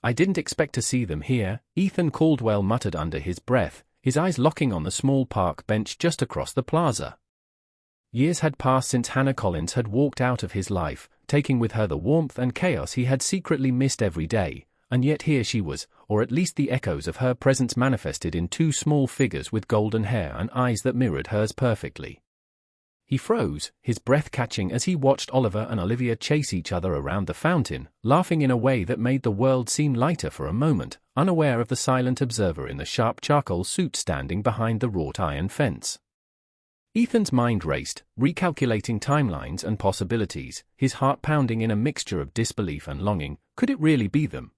I didn't expect to see them here, Ethan Caldwell muttered under his breath, his eyes locking on the small park bench just across the plaza. Years had passed since Hannah Collins had walked out of his life, taking with her the warmth and chaos he had secretly missed every day, and yet here she was, or at least the echoes of her presence manifested in two small figures with golden hair and eyes that mirrored hers perfectly. He froze, his breath catching as he watched Oliver and Olivia chase each other around the fountain, laughing in a way that made the world seem lighter for a moment, unaware of the silent observer in the sharp charcoal suit standing behind the wrought iron fence. Ethan's mind raced, recalculating timelines and possibilities, his heart pounding in a mixture of disbelief and longing. Could it really be them?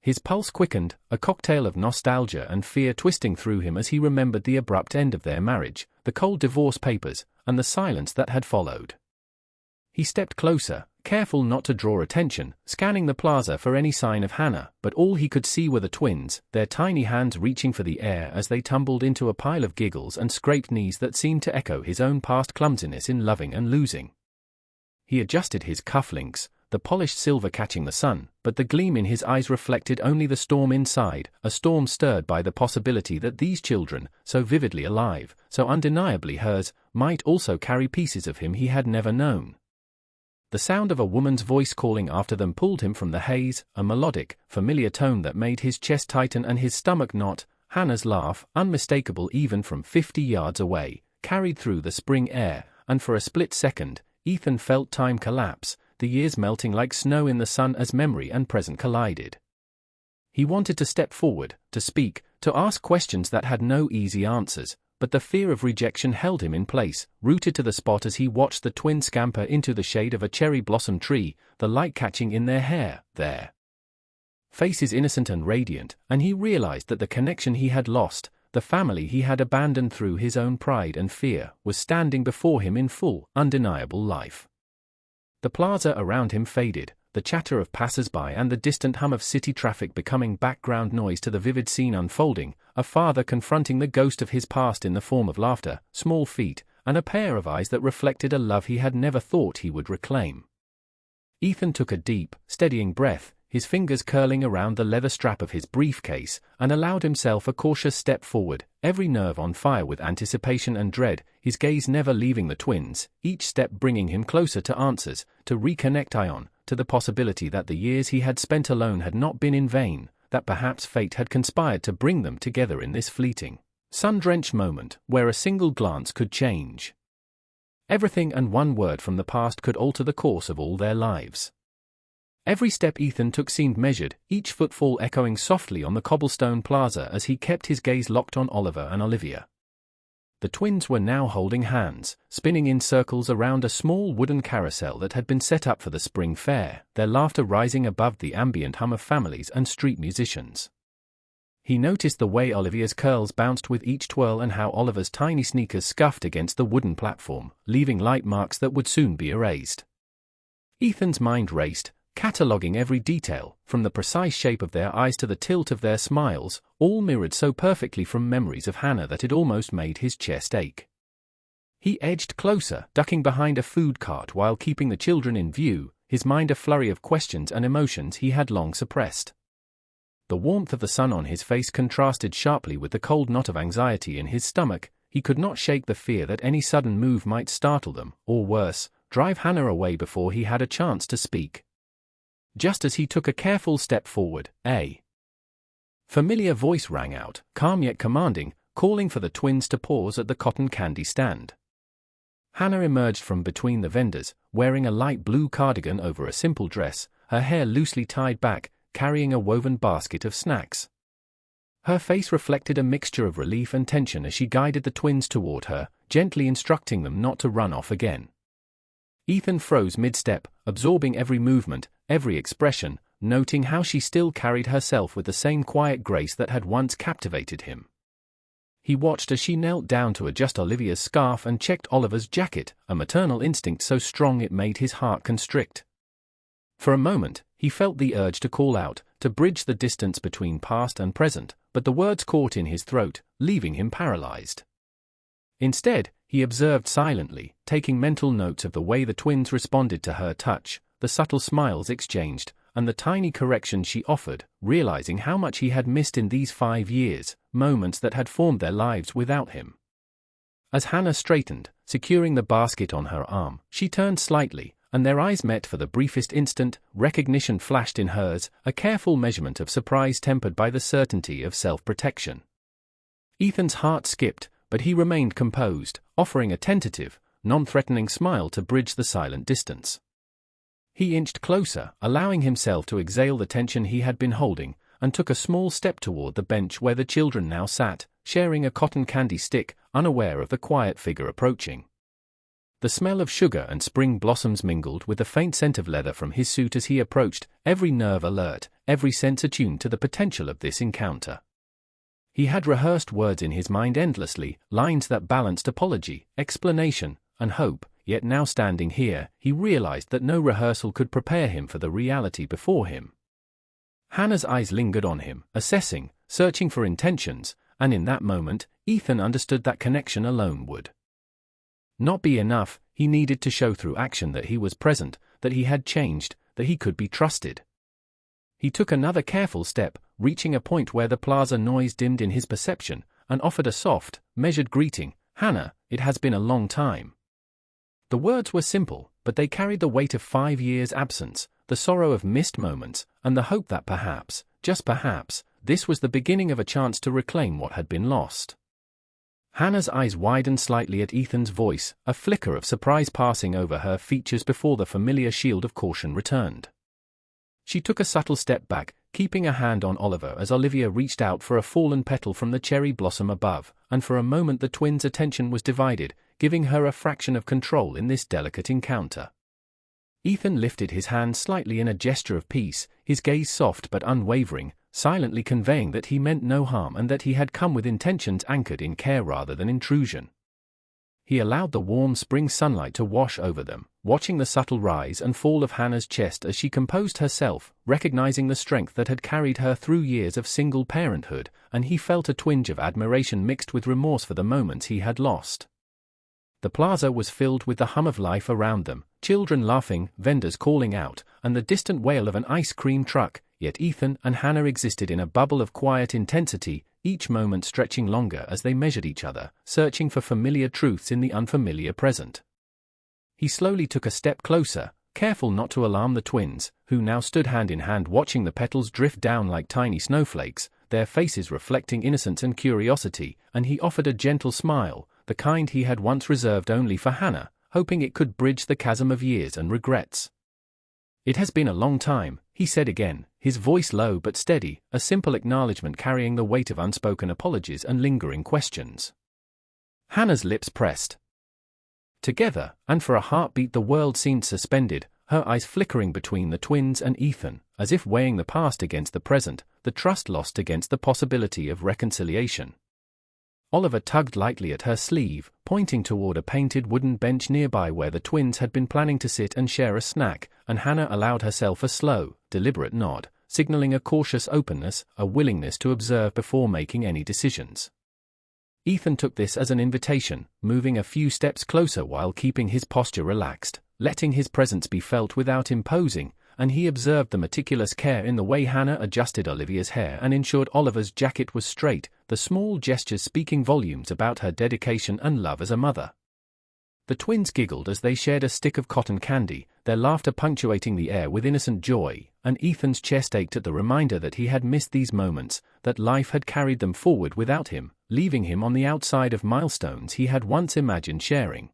His pulse quickened, a cocktail of nostalgia and fear twisting through him as he remembered the abrupt end of their marriage, the cold divorce papers, and the silence that had followed. He stepped closer, careful not to draw attention, scanning the plaza for any sign of Hannah, but all he could see were the twins, their tiny hands reaching for the air as they tumbled into a pile of giggles and scraped knees that seemed to echo his own past clumsiness in loving and losing. He adjusted his cufflinks, the polished silver catching the sun, but the gleam in his eyes reflected only the storm inside, a storm stirred by the possibility that these children, so vividly alive, so undeniably hers, might also carry pieces of him he had never known. The sound of a woman's voice calling after them pulled him from the haze, a melodic, familiar tone that made his chest tighten and his stomach knot. Hannah's laugh, unmistakable even from 50 yards away, carried through the spring air, and for a split second, Ethan felt time collapse, the years melting like snow in the sun as memory and present collided. He wanted to step forward, to speak, to ask questions that had no easy answers, but the fear of rejection held him in place, rooted to the spot as he watched the twins scamper into the shade of a cherry blossom tree, the light catching in their hair, their faces innocent and radiant, and he realized that the connection he had lost, the family he had abandoned through his own pride and fear, was standing before him in full, undeniable life. The plaza around him faded, the chatter of passers-by and the distant hum of city traffic becoming background noise to the vivid scene unfolding, a father confronting the ghost of his past in the form of laughter, small feet, and a pair of eyes that reflected a love he had never thought he would reclaim. Ethan took a deep, steadying breath, his fingers curling around the leather strap of his briefcase, and allowed himself a cautious step forward, every nerve on fire with anticipation and dread, his gaze never leaving the twins, each step bringing him closer to answers, to reconnect Ion, to the possibility that the years he had spent alone had not been in vain, that perhaps fate had conspired to bring them together in this fleeting, sun-drenched moment, where a single glance could change everything and one word from the past could alter the course of all their lives. Every step Ethan took seemed measured, each footfall echoing softly on the cobblestone plaza as he kept his gaze locked on Oliver and Olivia. The twins were now holding hands, spinning in circles around a small wooden carousel that had been set up for the spring fair, their laughter rising above the ambient hum of families and street musicians. He noticed the way Olivia's curls bounced with each twirl and how Oliver's tiny sneakers scuffed against the wooden platform, leaving light marks that would soon be erased. Ethan's mind raced, cataloguing every detail, from the precise shape of their eyes to the tilt of their smiles, all mirrored so perfectly from memories of Hannah that it almost made his chest ache. He edged closer, ducking behind a food cart while keeping the children in view, his mind a flurry of questions and emotions he had long suppressed. The warmth of the sun on his face contrasted sharply with the cold knot of anxiety in his stomach. He could not shake the fear that any sudden move might startle them, or worse, drive Hannah away before he had a chance to speak. Just as he took a careful step forward, a familiar voice rang out, calm yet commanding, calling for the twins to pause at the cotton candy stand. Hannah emerged from between the vendors, wearing a light blue cardigan over a simple dress, her hair loosely tied back, carrying a woven basket of snacks. Her face reflected a mixture of relief and tension as she guided the twins toward her, gently instructing them not to run off again. Ethan froze mid-step, absorbing every movement, every expression, noting how she still carried herself with the same quiet grace that had once captivated him. He watched as she knelt down to adjust Olivia's scarf and checked Oliver's jacket, a maternal instinct so strong it made his heart constrict. For a moment, he felt the urge to call out, to bridge the distance between past and present, but the words caught in his throat, leaving him paralyzed. Instead, he observed silently, taking mental notes of the way the twins responded to her touch, the subtle smiles exchanged, and the tiny correction she offered, realizing how much he had missed in these 5 years, moments that had formed their lives without him. As Hannah straightened, securing the basket on her arm, she turned slightly, and their eyes met for the briefest instant. Recognition flashed in hers, a careful measurement of surprise tempered by the certainty of self-protection. Ethan's heart skipped, but he remained composed, offering a tentative, non-threatening smile to bridge the silent distance. He inched closer, allowing himself to exhale the tension he had been holding, and took a small step toward the bench where the children now sat, sharing a cotton candy stick, unaware of the quiet figure approaching. The smell of sugar and spring blossoms mingled with the faint scent of leather from his suit as he approached, every nerve alert, every sense attuned to the potential of this encounter. He had rehearsed words in his mind endlessly, lines that balanced apology, explanation, and hope, yet now standing here, he realized that no rehearsal could prepare him for the reality before him. Hannah's eyes lingered on him, assessing, searching for intentions, and in that moment, Ethan understood that connection alone would not be enough. He needed to show through action that he was present, that he had changed, that he could be trusted. He took another careful step, reaching a point where the plaza noise dimmed in his perception, and offered a soft, measured greeting. "Hannah, it has been a long time." The words were simple, but they carried the weight of 5 years' absence, the sorrow of missed moments, and the hope that perhaps, just perhaps, this was the beginning of a chance to reclaim what had been lost. Hannah's eyes widened slightly at Ethan's voice, a flicker of surprise passing over her features before the familiar shield of caution returned. She took a subtle step back, keeping a hand on Oliver as Olivia reached out for a fallen petal from the cherry blossom above, and for a moment the twins' attention was divided, giving her a fraction of control in this delicate encounter. Ethan lifted his hand slightly in a gesture of peace, his gaze soft but unwavering, silently conveying that he meant no harm and that he had come with intentions anchored in care rather than intrusion. He allowed the warm spring sunlight to wash over them, watching the subtle rise and fall of Hannah's chest as she composed herself, recognizing the strength that had carried her through years of single parenthood, and he felt a twinge of admiration mixed with remorse for the moments he had lost. The plaza was filled with the hum of life around them, children laughing, vendors calling out, and the distant wail of an ice cream truck, yet Ethan and Hannah existed in a bubble of quiet intensity, each moment stretching longer as they measured each other, searching for familiar truths in the unfamiliar present. He slowly took a step closer, careful not to alarm the twins, who now stood hand in hand watching the petals drift down like tiny snowflakes, their faces reflecting innocence and curiosity, and he offered a gentle smile, the kind he had once reserved only for Hannah, hoping it could bridge the chasm of years and regrets. "It has been a long time," he said again, his voice low but steady, a simple acknowledgment carrying the weight of unspoken apologies and lingering questions. Hannah's lips pressed together, and for a heartbeat the world seemed suspended, her eyes flickering between the twins and Ethan, as if weighing the past against the present, the trust lost against the possibility of reconciliation. Oliver tugged lightly at her sleeve, pointing toward a painted wooden bench nearby where the twins had been planning to sit and share a snack, and Hannah allowed herself a slow, deliberate nod, signaling a cautious openness, a willingness to observe before making any decisions. Ethan took this as an invitation, moving a few steps closer while keeping his posture relaxed, letting his presence be felt without imposing, and he observed the meticulous care in the way Hannah adjusted Olivia's hair and ensured Oliver's jacket was straight, the small gestures speaking volumes about her dedication and love as a mother. The twins giggled as they shared a stick of cotton candy, their laughter punctuating the air with innocent joy, and Ethan's chest ached at the reminder that he had missed these moments, that life had carried them forward without him, leaving him on the outside of milestones he had once imagined sharing.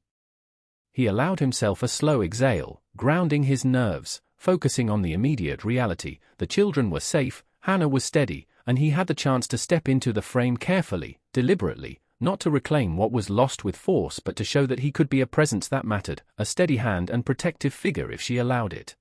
He allowed himself a slow exhale, grounding his nerves, focusing on the immediate reality. The children were safe, Hannah was steady, and he had the chance to step into the frame carefully, deliberately, not to reclaim what was lost with force but to show that he could be a presence that mattered, a steady hand and protective figure if she allowed it.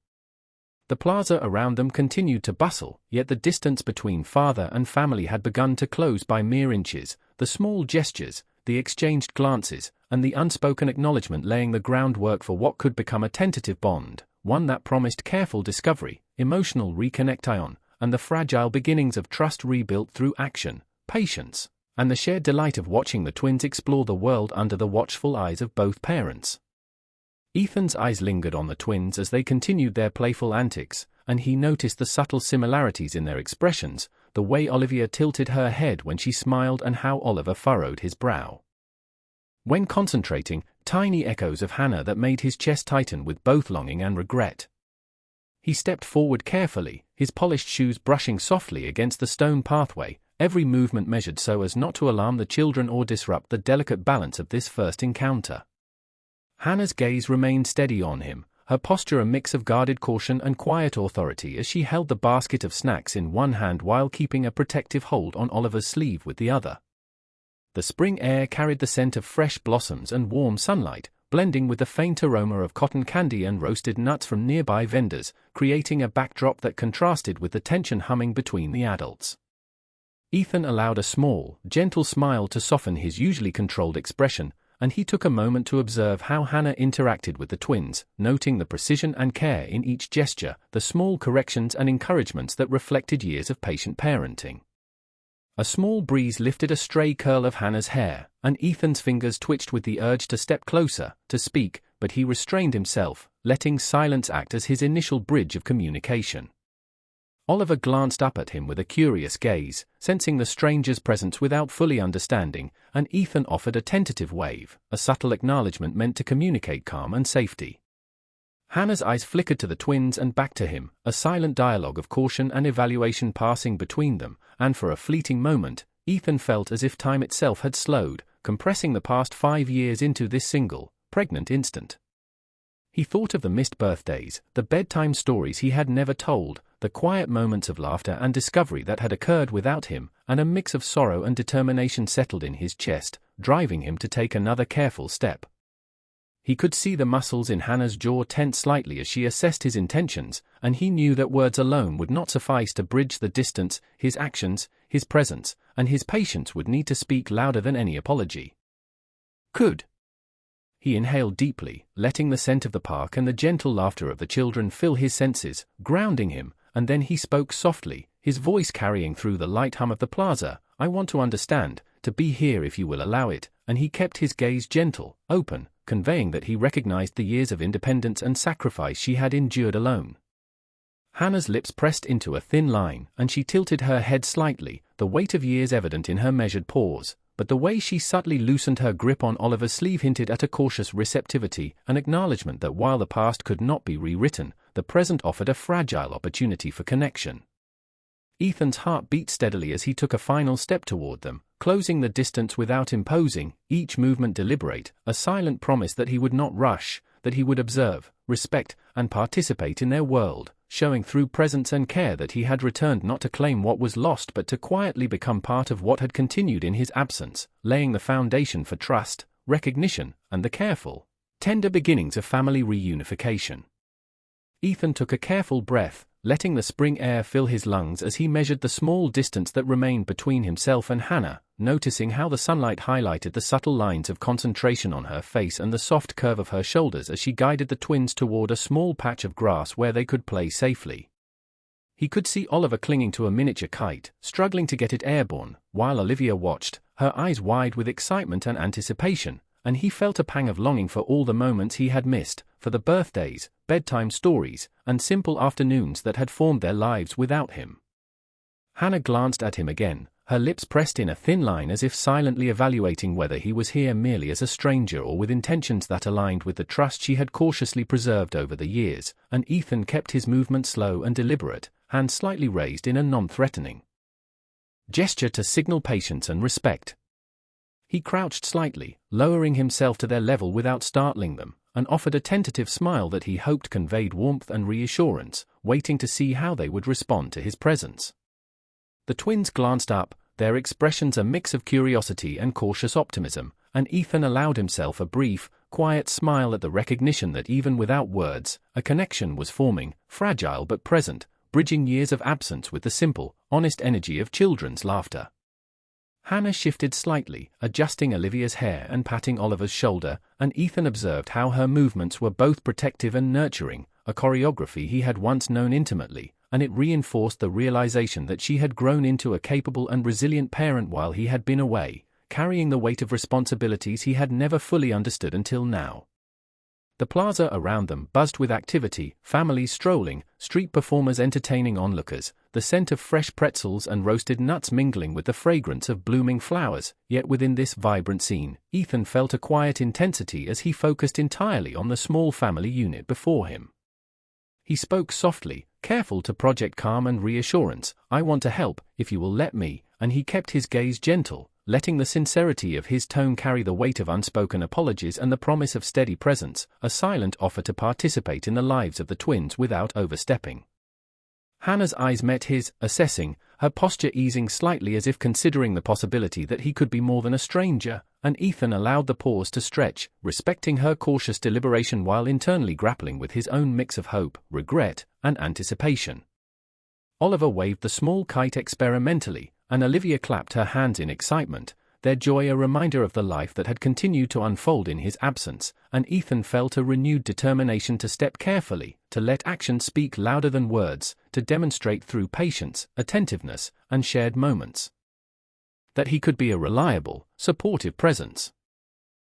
The plaza around them continued to bustle, yet the distance between father and family had begun to close by mere inches, the small gestures, the exchanged glances, and the unspoken acknowledgment laying the groundwork for what could become a tentative bond, one that promised careful discovery, emotional reconnection, and the fragile beginnings of trust rebuilt through action, patience, and the shared delight of watching the twins explore the world under the watchful eyes of both parents. Ethan's eyes lingered on the twins as they continued their playful antics, and he noticed the subtle similarities in their expressions, the way Olivia tilted her head when she smiled and how Oliver furrowed his brow when concentrating, tiny echoes of Hannah that made his chest tighten with both longing and regret. He stepped forward carefully, his polished shoes brushing softly against the stone pathway, every movement measured so as not to alarm the children or disrupt the delicate balance of this first encounter. Hannah's gaze remained steady on him, her posture a mix of guarded caution and quiet authority as she held the basket of snacks in one hand while keeping a protective hold on Oliver's sleeve with the other. The spring air carried the scent of fresh blossoms and warm sunlight, blending with the faint aroma of cotton candy and roasted nuts from nearby vendors, creating a backdrop that contrasted with the tension humming between the adults. Ethan allowed a small, gentle smile to soften his usually controlled expression, and he took a moment to observe how Hannah interacted with the twins, noting the precision and care in each gesture, the small corrections and encouragements that reflected years of patient parenting. A small breeze lifted a stray curl of Hannah's hair, and Ethan's fingers twitched with the urge to step closer, to speak, but he restrained himself, letting silence act as his initial bridge of communication. Oliver glanced up at him with a curious gaze, sensing the stranger's presence without fully understanding, and Ethan offered a tentative wave, a subtle acknowledgment meant to communicate calm and safety. Hannah's eyes flickered to the twins and back to him, a silent dialogue of caution and evaluation passing between them, and for a fleeting moment, Ethan felt as if time itself had slowed, compressing the past 5 years into this single, pregnant instant. He thought of the missed birthdays, the bedtime stories he had never told, the quiet moments of laughter and discovery that had occurred without him, and a mix of sorrow and determination settled in his chest, driving him to take another careful step. He could see the muscles in Hannah's jaw tense slightly as she assessed his intentions, and he knew that words alone would not suffice to bridge the distance. His actions, his presence, and his patience would need to speak louder than any apology could. He inhaled deeply, letting the scent of the park and the gentle laughter of the children fill his senses, grounding him, and then he spoke softly, his voice carrying through the light hum of the plaza. "I want to understand, to be here if you will allow it," and he kept his gaze gentle, open, conveying that he recognized the years of independence and sacrifice she had endured alone. Hannah's lips pressed into a thin line, and she tilted her head slightly, the weight of years evident in her measured pause, but the way she subtly loosened her grip on Oliver's sleeve hinted at a cautious receptivity, an acknowledgment that while the past could not be rewritten, the present offered a fragile opportunity for connection. Ethan's heart beat steadily as he took a final step toward them, closing the distance without imposing, each movement deliberate, a silent promise that he would not rush, that he would observe, respect, and participate in their world, showing through presence and care that he had returned not to claim what was lost but to quietly become part of what had continued in his absence, laying the foundation for trust, recognition, and the careful, tender beginnings of family reunification. Ethan took a careful breath, letting the spring air fill his lungs as he measured the small distance that remained between himself and Hannah, noticing how the sunlight highlighted the subtle lines of concentration on her face and the soft curve of her shoulders as she guided the twins toward a small patch of grass where they could play safely. He could see Oliver clinging to a miniature kite, struggling to get it airborne, while Olivia watched, her eyes wide with excitement and anticipation, and he felt a pang of longing for all the moments he had missed, for the birthdays, bedtime stories, and simple afternoons that had formed their lives without him. Hannah glanced at him again, her lips pressed in a thin line as if silently evaluating whether he was here merely as a stranger or with intentions that aligned with the trust she had cautiously preserved over the years, and Ethan kept his movement slow and deliberate, hands slightly raised in a non-threatening gesture to signal patience and respect. He crouched slightly, lowering himself to their level without startling them, and offered a tentative smile that he hoped conveyed warmth and reassurance, waiting to see how they would respond to his presence. The twins glanced up, their expressions a mix of curiosity and cautious optimism, and Ethan allowed himself a brief, quiet smile at the recognition that even without words, a connection was forming, fragile but present, bridging years of absence with the simple, honest energy of children's laughter. Hannah shifted slightly, adjusting Olivia's hair and patting Oliver's shoulder, and Ethan observed how her movements were both protective and nurturing, a choreography he had once known intimately, and it reinforced the realization that she had grown into a capable and resilient parent while he had been away, carrying the weight of responsibilities he had never fully understood until now. The plaza around them buzzed with activity, families strolling, street performers entertaining onlookers, the scent of fresh pretzels and roasted nuts mingling with the fragrance of blooming flowers. Yet within this vibrant scene, Ethan felt a quiet intensity as he focused entirely on the small family unit before him. He spoke softly, careful to project calm and reassurance. "I want to help, if you will let me," and he kept his gaze gentle, letting the sincerity of his tone carry the weight of unspoken apologies and the promise of steady presence, a silent offer to participate in the lives of the twins without overstepping. Hannah's eyes met his, assessing, her posture easing slightly as if considering the possibility that he could be more than a stranger, and Ethan allowed the pause to stretch, respecting her cautious deliberation while internally grappling with his own mix of hope, regret, and anticipation. Oliver waved the small kite experimentally, and Olivia clapped her hands in excitement, their joy a reminder of the life that had continued to unfold in his absence, and Ethan felt a renewed determination to step carefully, to let action speak louder than words, to demonstrate through patience, attentiveness, and shared moments that he could be a reliable, supportive presence.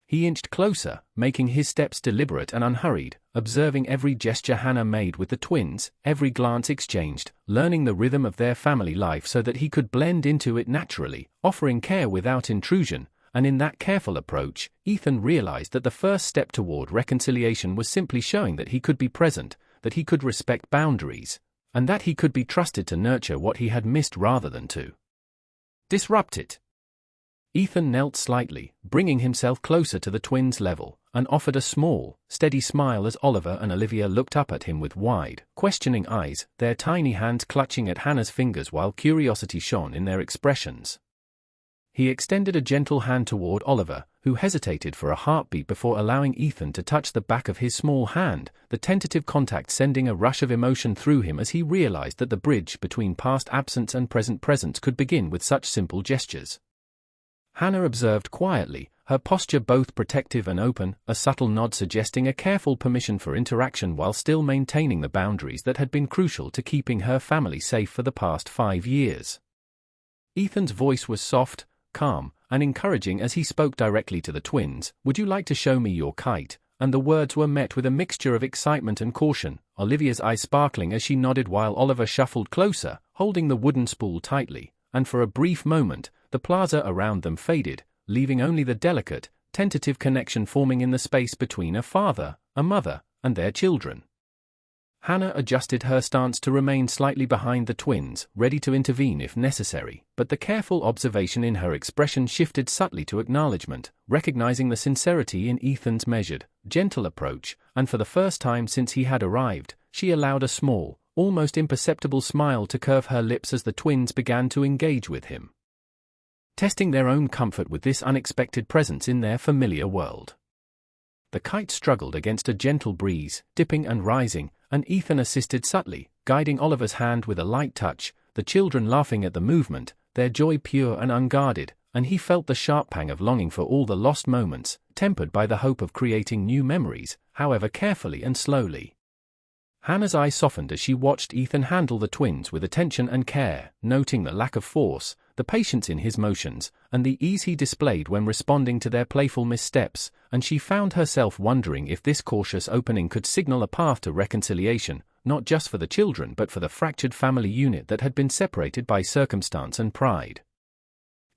He inched closer, making his steps deliberate and unhurried, observing every gesture Hannah made with the twins, every glance exchanged, learning the rhythm of their family life so that he could blend into it naturally, offering care without intrusion, and in that careful approach, Ethan realized that the first step toward reconciliation was simply showing that he could be present, that he could respect boundaries, and that he could be trusted to nurture what he had missed rather than to disrupt it. Ethan knelt slightly, bringing himself closer to the twins' level, and offered a small, steady smile as Oliver and Olivia looked up at him with wide, questioning eyes, their tiny hands clutching at Hannah's fingers while curiosity shone in their expressions. He extended a gentle hand toward Oliver, who hesitated for a heartbeat before allowing Ethan to touch the back of his small hand, the tentative contact sending a rush of emotion through him as he realized that the bridge between past absence and present presence could begin with such simple gestures. Hannah observed quietly, her posture both protective and open, a subtle nod suggesting a careful permission for interaction while still maintaining the boundaries that had been crucial to keeping her family safe for the past 5 years. Ethan's voice was soft, calm, and encouraging as he spoke directly to the twins. "Would you like to show me your kite?" And the words were met with a mixture of excitement and caution, Olivia's eyes sparkling as she nodded while Oliver shuffled closer, holding the wooden spool tightly, and for a brief moment, the plaza around them faded, leaving only the delicate, tentative connection forming in the space between a father, a mother, and their children. Hannah adjusted her stance to remain slightly behind the twins, ready to intervene if necessary, but the careful observation in her expression shifted subtly to acknowledgment, recognizing the sincerity in Ethan's measured, gentle approach, and for the first time since he had arrived, she allowed a small, almost imperceptible smile to curve her lips as the twins began to engage with him, testing their own comfort with this unexpected presence in their familiar world. The kite struggled against a gentle breeze, dipping and rising, and Ethan assisted subtly, guiding Oliver's hand with a light touch, the children laughing at the movement, their joy pure and unguarded, and he felt the sharp pang of longing for all the lost moments, tempered by the hope of creating new memories, however carefully and slowly. Hannah's eyes softened as she watched Ethan handle the twins with attention and care, noting the lack of force, the patience in his motions, and the ease he displayed when responding to their playful missteps, and she found herself wondering if this cautious opening could signal a path to reconciliation, not just for the children but for the fractured family unit that had been separated by circumstance and pride.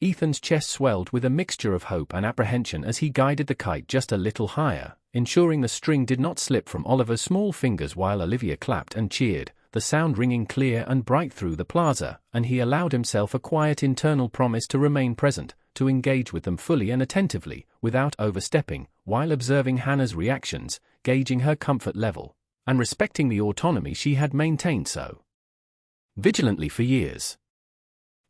Ethan's chest swelled with a mixture of hope and apprehension as he guided the kite just a little higher, ensuring the string did not slip from Oliver's small fingers while Olivia clapped and cheered, the sound ringing clear and bright through the plaza, and he allowed himself a quiet internal promise to remain present, to engage with them fully and attentively, without overstepping, while observing Hannah's reactions, gauging her comfort level, and respecting the autonomy she had maintained so vigilantly for years.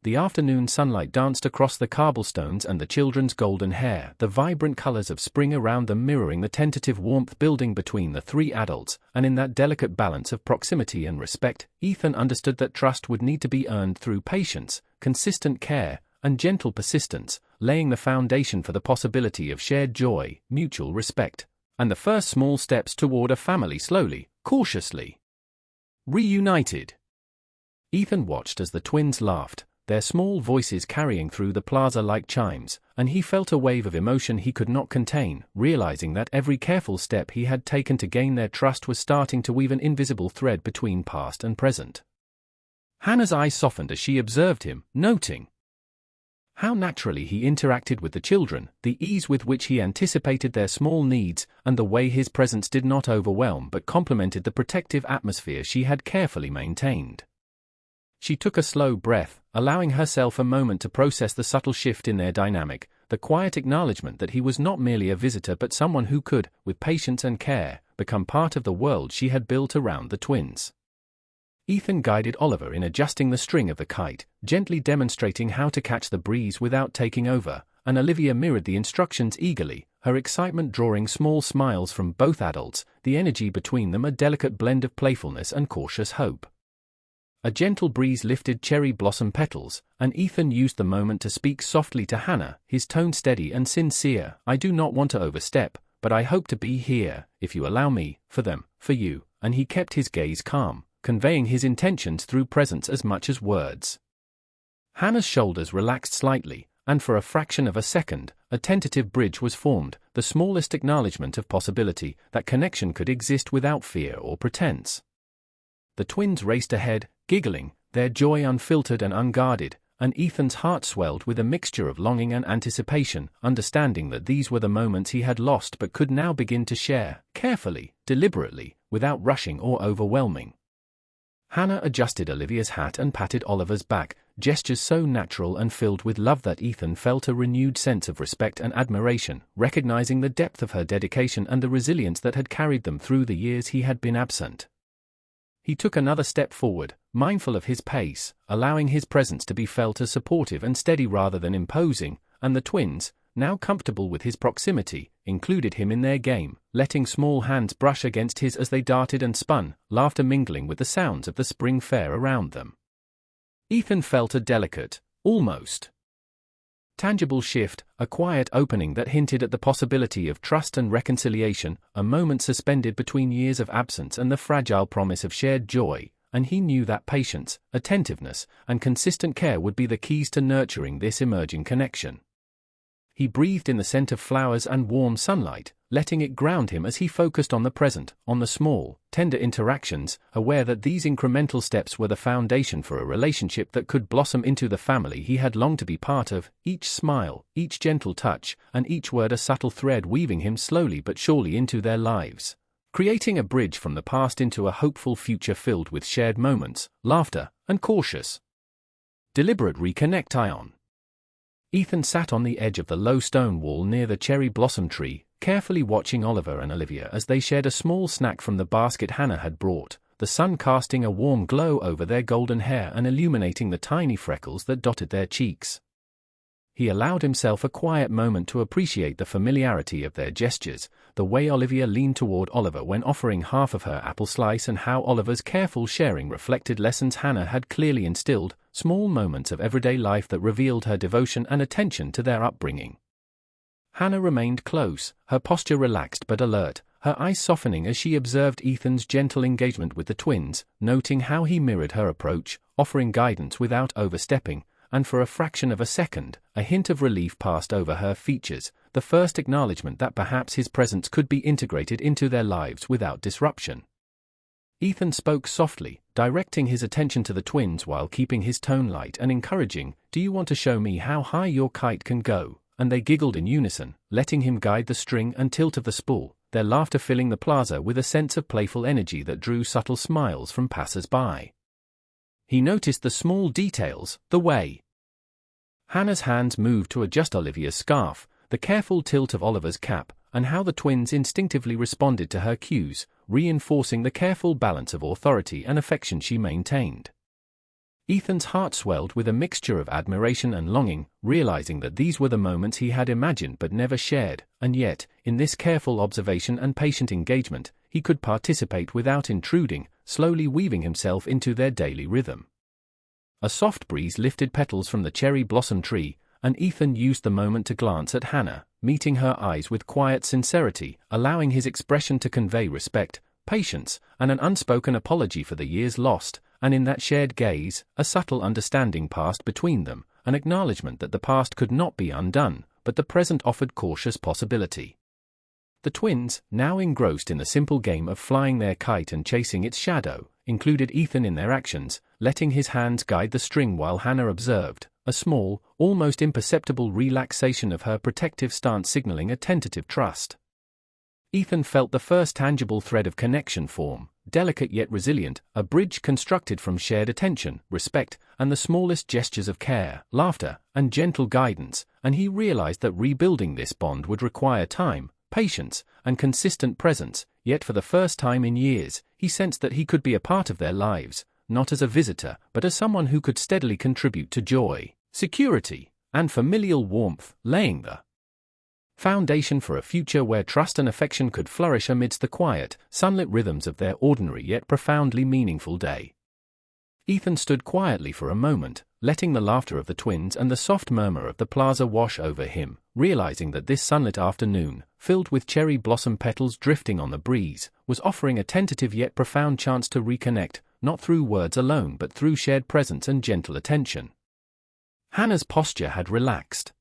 The afternoon sunlight danced across the cobblestones and the children's golden hair, the vibrant colors of spring around them mirroring the tentative warmth building between the three adults, and in that delicate balance of proximity and respect, Ethan understood that trust would need to be earned through patience, consistent care, and gentle persistence, laying the foundation for the possibility of shared joy, mutual respect, and the first small steps toward a family slowly, cautiously reunited. Ethan watched as the twins laughed, their small voices carrying through the plaza like chimes, and he felt a wave of emotion he could not contain, realizing that every careful step he had taken to gain their trust was starting to weave an invisible thread between past and present. Hannah's eyes softened as she observed him, noting how naturally he interacted with the children, the ease with which he anticipated their small needs, and the way his presence did not overwhelm but complemented the protective atmosphere she had carefully maintained. She took a slow breath, allowing herself a moment to process the subtle shift in their dynamic, the quiet acknowledgement that he was not merely a visitor but someone who could, with patience and care, become part of the world she had built around the twins. Ethan guided Oliver in adjusting the string of the kite, gently demonstrating how to catch the breeze without taking over, and Olivia mirrored the instructions eagerly, her excitement drawing small smiles from both adults, the energy between them a delicate blend of playfulness and cautious hope. A gentle breeze lifted cherry blossom petals, and Ethan used the moment to speak softly to Hannah, his tone steady and sincere. "I do not want to overstep, but I hope to be here, if you allow me, for them, for you," and he kept his gaze calm, conveying his intentions through presence as much as words. Hannah's shoulders relaxed slightly, and for a fraction of a second, a tentative bridge was formed, the smallest acknowledgement of possibility that connection could exist without fear or pretense. The twins raced ahead, giggling, their joy unfiltered and unguarded, and Ethan's heart swelled with a mixture of longing and anticipation, understanding that these were the moments he had lost but could now begin to share, carefully, deliberately, without rushing or overwhelming. Hannah adjusted Olivia's hat and patted Oliver's back, gestures so natural and filled with love that Ethan felt a renewed sense of respect and admiration, recognizing the depth of her dedication and the resilience that had carried them through the years he had been absent. He took another step forward, mindful of his pace, allowing his presence to be felt as supportive and steady rather than imposing, and the twins, now comfortable with his proximity, included him in their game, letting small hands brush against his as they darted and spun, laughter mingling with the sounds of the spring fair around them. Ethan felt a delicate, almost tangible shift, a quiet opening that hinted at the possibility of trust and reconciliation, a moment suspended between years of absence and the fragile promise of shared joy, and he knew that patience, attentiveness, and consistent care would be the keys to nurturing this emerging connection. He breathed in the scent of flowers and warm sunlight, letting it ground him as he focused on the present, on the small, tender interactions, aware that these incremental steps were the foundation for a relationship that could blossom into the family he had longed to be part of, each smile, each gentle touch, and each word a subtle thread weaving him slowly but surely into their lives, creating a bridge from the past into a hopeful future filled with shared moments, laughter, and cautious, deliberate reconnection. Ethan sat on the edge of the low stone wall near the cherry blossom tree, carefully watching Oliver and Olivia as they shared a small snack from the basket Hannah had brought, the sun casting a warm glow over their golden hair and illuminating the tiny freckles that dotted their cheeks. He allowed himself a quiet moment to appreciate the familiarity of their gestures, the way Olivia leaned toward Oliver when offering half of her apple slice and how Oliver's careful sharing reflected lessons Hannah had clearly instilled, small moments of everyday life that revealed her devotion and attention to their upbringing. Hannah remained close, her posture relaxed but alert, her eyes softening as she observed Ethan's gentle engagement with the twins, noting how he mirrored her approach, offering guidance without overstepping, and for a fraction of a second, a hint of relief passed over her features, the first acknowledgement that perhaps his presence could be integrated into their lives without disruption. Ethan spoke softly, directing his attention to the twins while keeping his tone light and encouraging, "Do you want to show me how high your kite can go?" And they giggled in unison, letting him guide the string and tilt of the spool, their laughter filling the plaza with a sense of playful energy that drew subtle smiles from passers-by. He noticed the small details, the way Hannah's hands moved to adjust Olivia's scarf, the careful tilt of Oliver's cap, and how the twins instinctively responded to her cues, reinforcing the careful balance of authority and affection she maintained. Ethan's heart swelled with a mixture of admiration and longing, realizing that these were the moments he had imagined but never shared, and yet, in this careful observation and patient engagement, he could participate without intruding, slowly weaving himself into their daily rhythm. A soft breeze lifted petals from the cherry blossom tree, and Ethan used the moment to glance at Hannah, meeting her eyes with quiet sincerity, allowing his expression to convey respect, patience, and an unspoken apology for the years lost, and in that shared gaze, a subtle understanding passed between them, an acknowledgment that the past could not be undone, but the present offered cautious possibility. The twins, now engrossed in the simple game of flying their kite and chasing its shadow, included Ethan in their actions, letting his hands guide the string while Hannah observed, a small, almost imperceptible relaxation of her protective stance signaling a tentative trust. Ethan felt the first tangible thread of connection form, delicate yet resilient, a bridge constructed from shared attention, respect, and the smallest gestures of care, laughter, and gentle guidance, and he realized that rebuilding this bond would require time, patience, and consistent presence, yet for the first time in years, he sensed that he could be a part of their lives, not as a visitor, but as someone who could steadily contribute to joy, security, and familial warmth, laying the foundation for a future where trust and affection could flourish amidst the quiet, sunlit rhythms of their ordinary yet profoundly meaningful day. Ethan stood quietly for a moment, letting the laughter of the twins and the soft murmur of the plaza wash over him, realizing that this sunlit afternoon, filled with cherry blossom petals drifting on the breeze, was offering a tentative yet profound chance to reconnect, not through words alone but through shared presence and gentle attention. Hannah's posture had relaxed.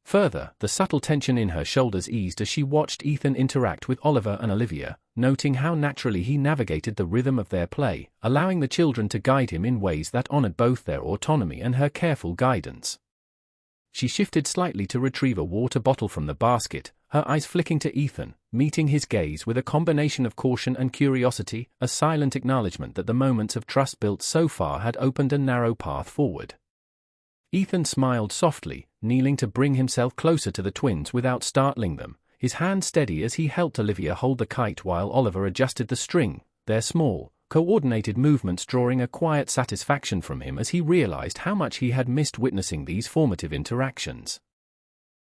Further, the subtle tension in her shoulders eased as she watched Ethan interact with Oliver and Olivia, noting how naturally he navigated the rhythm of their play, allowing the children to guide him in ways that honored both their autonomy and her careful guidance. She shifted slightly to retrieve a water bottle from the basket, her eyes flicking to Ethan, meeting his gaze with a combination of caution and curiosity, a silent acknowledgment that the moments of trust built so far had opened a narrow path forward. Ethan smiled softly, kneeling to bring himself closer to the twins without startling them, his hand steady as he helped Olivia hold the kite while Oliver adjusted the string, their small, coordinated movements drawing a quiet satisfaction from him as he realized how much he had missed witnessing these formative interactions.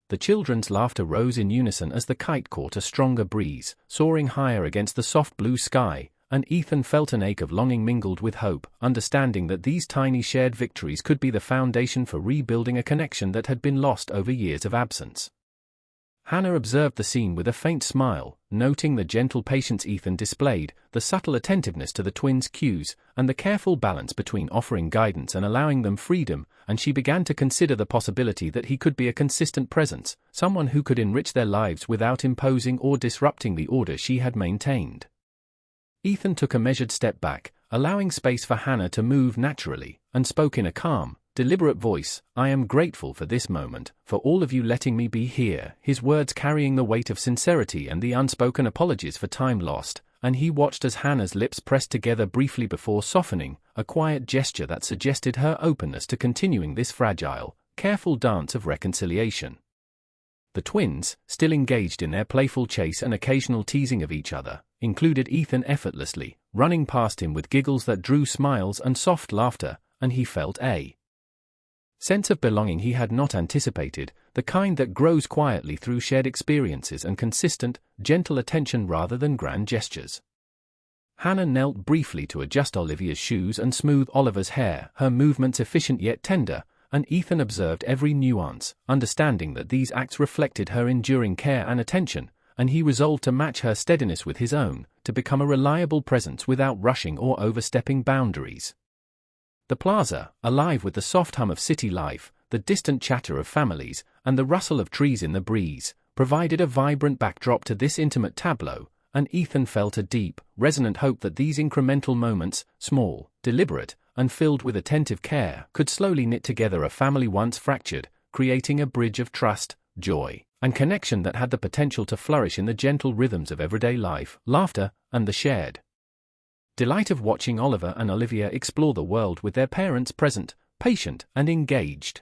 The children's laughter rose in unison as the kite caught a stronger breeze, soaring higher against the soft blue sky, and Ethan felt an ache of longing mingled with hope, understanding that these tiny shared victories could be the foundation for rebuilding a connection that had been lost over years of absence. Hannah observed the scene with a faint smile, noting the gentle patience Ethan displayed, the subtle attentiveness to the twins' cues, and the careful balance between offering guidance and allowing them freedom, and she began to consider the possibility that he could be a consistent presence, someone who could enrich their lives without imposing or disrupting the order she had maintained. Ethan took a measured step back, allowing space for Hannah to move naturally, and spoke in a calm, deliberate voice, "I am grateful for this moment, for all of you letting me be here," his words carrying the weight of sincerity and the unspoken apologies for time lost, and he watched as Hannah's lips pressed together briefly before softening, a quiet gesture that suggested her openness to continuing this fragile, careful dance of reconciliation. The twins, still engaged in their playful chase and occasional teasing of each other, included Ethan effortlessly, running past him with giggles that drew smiles and soft laughter, and he felt a sense of belonging he had not anticipated, the kind that grows quietly through shared experiences and consistent, gentle attention rather than grand gestures. Hannah knelt briefly to adjust Olivia's shoes and smooth Oliver's hair, her movements efficient yet tender, and Ethan observed every nuance, understanding that these acts reflected her enduring care and attention, and he resolved to match her steadiness with his own, to become a reliable presence without rushing or overstepping boundaries. The plaza, alive with the soft hum of city life, the distant chatter of families, and the rustle of trees in the breeze, provided a vibrant backdrop to this intimate tableau, and Ethan felt a deep, resonant hope that these incremental moments, small, deliberate, and filled with attentive care, could slowly knit together a family once fractured, creating a bridge of trust, joy, and connection that had the potential to flourish in the gentle rhythms of everyday life, laughter, and the shared delight of watching Oliver and Olivia explore the world with their parents present, patient, and engaged.